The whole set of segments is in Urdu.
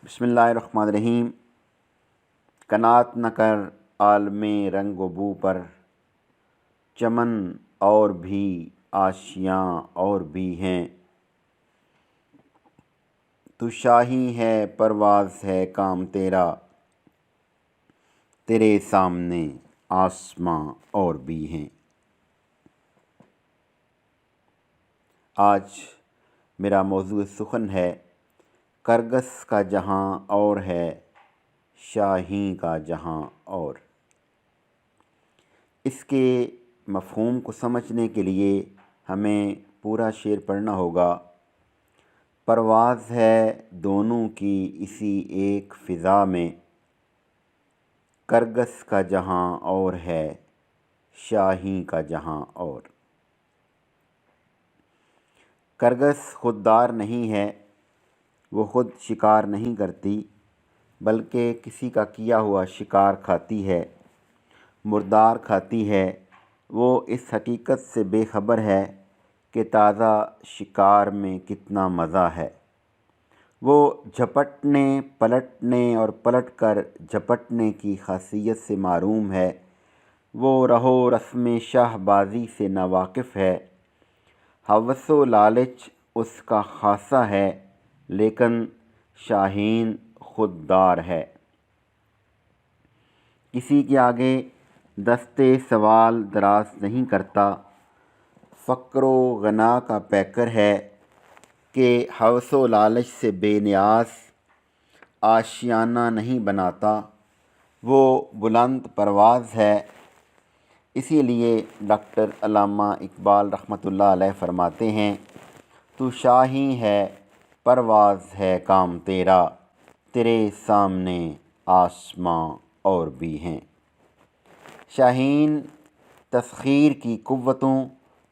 بسم اللہ الرحمن الرحیم۔ قناعت نہ کر عالم رنگ و بو پر، چمن اور بھی آشیاں اور بھی ہیں۔ تو شاہی ہے پرواز ہے کام تیرا، تیرے سامنے آسماں اور بھی ہیں۔ آج میرا موضوع سخن ہے، کرگس کا جہاں اور ہے، شاہین کا جہاں اور۔ اس کے مفہوم کو سمجھنے کے لیے ہمیں پورا شعر پڑھنا ہوگا۔ پرواز ہے دونوں کی اسی ایک فضا میں، کرگس کا جہاں اور ہے، شاہین کا جہاں اور۔ کرگس خوددار نہیں ہے، وہ خود شکار نہیں کرتی، بلکہ کسی کا کیا ہوا شکار کھاتی ہے، مردار کھاتی ہے۔ وہ اس حقیقت سے بے خبر ہے کہ تازہ شکار میں کتنا مزہ ہے۔ وہ جھپٹنے، پلٹنے اور پلٹ کر جھپٹنے کی خاصیت سے معروم ہے۔ وہ رہو رسم شاہ بازی سے ناواقف ہے۔ ہوس و لالچ اس کا خاصہ ہے، لیکن شاہین خوددار ہے۔ کسی کے آگے دستے سوال دراز نہیں کرتا، فقر و غنا کا پیکر ہے کہ ہوس و لالچ سے بے نیاز آشیانہ نہیں بناتا۔ وہ بلند پرواز ہے۔ اسی لیے ڈاکٹر علامہ اقبال رحمۃ اللہ علیہ فرماتے ہیں، تو شاہی ہے پرواز ہے کام تیرا، تیرے سامنے آسماں اور بھی ہیں۔ شاہین تسخیر کی قوتوں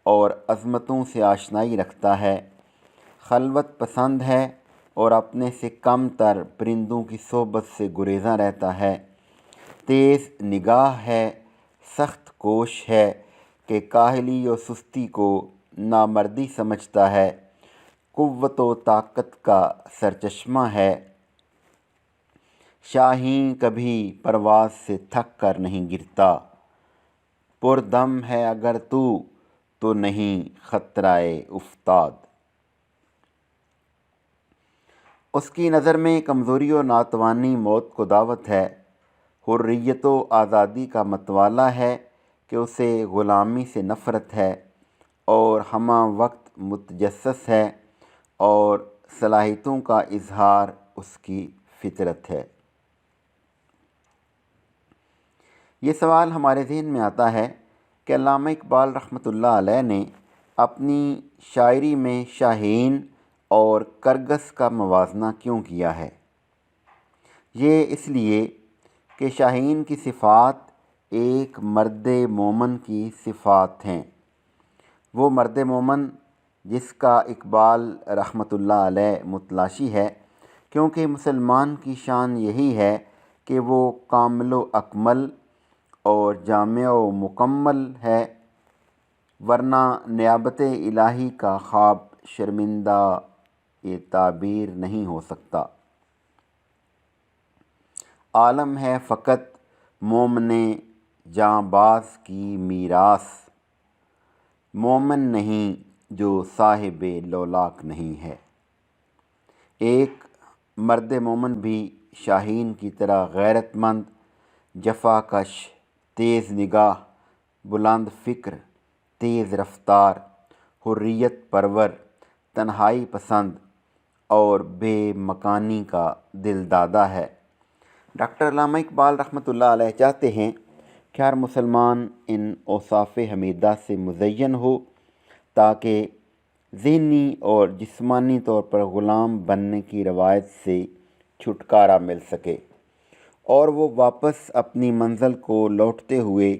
اور عظمتوں سے آشنائی رکھتا ہے، خلوت پسند ہے اور اپنے سے کم تر پرندوں کی صحبت سے گریزاں رہتا ہے۔ تیز نگاہ ہے، سخت کوش ہے کہ کاہلی و سستی کو نامردی سمجھتا ہے۔ قوت و طاقت کا سرچشمہ ہے۔ شاہین کبھی پرواز سے تھک کر نہیں گرتا، پردم ہے اگر تو نہیں خطرۂ افتاد۔ اس کی نظر میں کمزوری و ناتوانی موت کو دعوت ہے۔ حریت و آزادی کا متوالا ہے کہ اسے غلامی سے نفرت ہے، اور ہمہ وقت متجسس ہے، اور صلاحیتوں کا اظہار اس کی فطرت ہے۔ یہ سوال ہمارے ذہن میں آتا ہے کہ علامہ اقبال رحمۃ اللہ علیہ نے اپنی شاعری میں شاہین اور کرگس کا موازنہ کیوں کیا ہے؟ یہ اس لیے کہ شاہین کی صفات ایک مرد مومن کی صفات ہیں۔ وہ مرد مومن جس کا اقبال رحمۃ اللہ علیہ متلاشی ہے، کیونکہ مسلمان کی شان یہی ہے کہ وہ کامل و اکمل اور جامع و مکمل ہے، ورنہ نیابت الہی کا خواب شرمندہ تعبیر نہیں ہو سکتا۔ عالم ہے فقط مومن جاں باز کی میراث، مومن نہیں جو صاحب لولاک نہیں ہے۔ ایک مرد مومن بھی شاہین کی طرح غیرت مند، جفا کش، تیز نگاہ، بلند فکر، تیز رفتار، حریت پرور، تنہائی پسند اور بے مکانی کا دل دادا ہے۔ ڈاکٹر علامہ اقبال رحمۃ اللہ علیہ چاہتے ہیں کہ ہر مسلمان ان اوصاف حمیدہ سے مزین ہو، تاکہ ذہنی اور جسمانی طور پر غلام بننے کی روایت سے چھٹکارا مل سکے، اور وہ واپس اپنی منزل کو لوٹتے ہوئے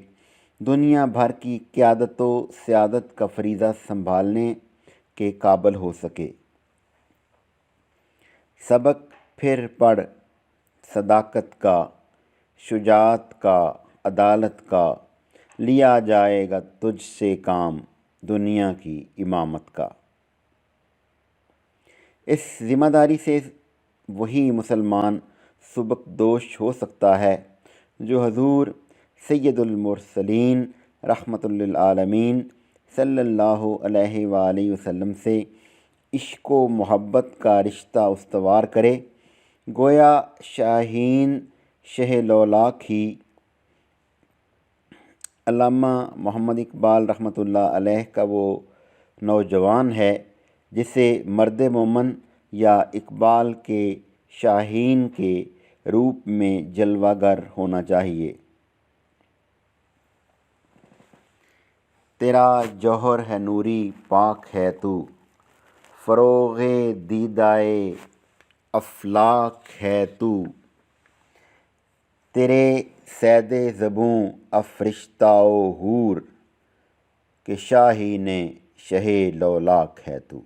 دنیا بھر کی قیادت و سیادت کا فریضہ سنبھالنے کے قابل ہو سکے۔ سبق پھر پڑھ صداقت کا، شجاعت کا، عدالت کا، لیا جائے گا تجھ سے کام دنیا کی امامت کا۔ اس ذمہ داری سے وہی مسلمان سبق دوش ہو سکتا ہے جو حضور سید المرسلین رحمۃ للعالمین صلی اللہ علیہ وآلہ وسلم سے عشق و محبت کا رشتہ استوار کرے۔ گویا شاہین شہ لولاک ہی علامہ محمد اقبال رحمۃ اللہ علیہ کا وہ نوجوان ہے جسے مرد مومن یا اقبال کے شاہین کے روپ میں جلوہ گر ہونا چاہیے۔ تیرا جوہر ہے نوری پاک ہے تو، فروغ دیدائے افلاک ہے تو، تیرے صید زبوں افرشتہ و حور، کہ شاہین شہ لولاک ہے تو۔